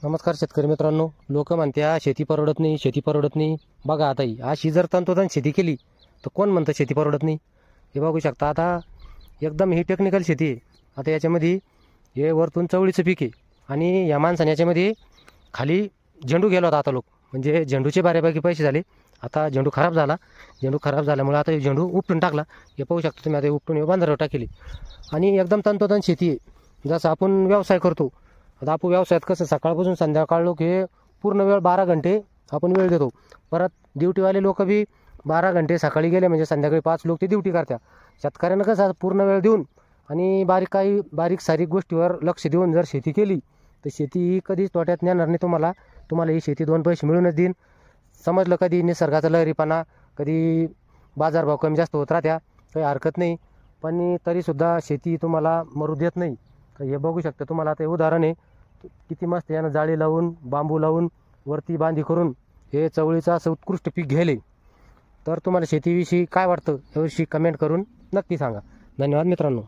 नमस्कार शेतकरी मित्रांनो. लोक म्हणत्या शेती परवडत नाही, शेती परवडत नाही. बघा आता ही अशी जर तंतोतंत शेती केली तर कोण म्हणतं शेती परवडत नाही. हे बघू शकता आता एकदम ही टेक्निकल शेती आहे. आता याच्यामध्ये हे वरतून चवळीचं पीक आहे आणि या माणसाने याच्यामध्ये खाली झेंडू गेला होता. आता लोक म्हणजे झेंडूचे बऱ्यापैकी पैसे झाले. आता झेंडू खराब झाला. झेंडू खराब झाल्यामुळे आता झेंडू उपटून टाकला. हे पाहू शकता तुम्ही. आता उपटून बांधावर टाकली आणि एकदम तंतोतंत शेती आहे. जसं आपण व्यवसाय करतो. आता आपण व्यवसायात कसं सकाळपासून संध्याकाळ लोक हे पूर्ण वेळ 12 घंटे आपण वेळ देतो. परत ड्युटीवाले लोक बी 12 घंटे सकाळी गेले म्हणजे संध्याकाळी 5 लोक ते ड्युटी करतात. शेतकऱ्यांना कसं पूर्ण वेळ देऊन आणि बारीक सारीक गोष्टीवर लक्ष देऊन जर शेती केली तर शेती ही कधीच तोट्यात नेणार नाही. तुम्हाला ही शेती 2 पैसे मिळूनच देईन. समजलं कधी निसर्गाचा लहरीपणा, कधी बाजारभाव कमी जास्त होत राहत्या, काही हरकत नाही. पण तरीसुद्धा शेती तुम्हाला मरू देत नाही. तर हे बघू शकता तुम्हाला. आता हे उदाहरण आहे. किती मस्त यानं जाळी लावून बांबू लावून वरती बांधी करून हे चवळीचं असं उत्कृष्ट पीक घ्यायले. तर तुम्हाला शेतीविषयी काय वाटतं याविषयी कमेंट करून नक्की सांगा. धन्यवाद मित्रांनो.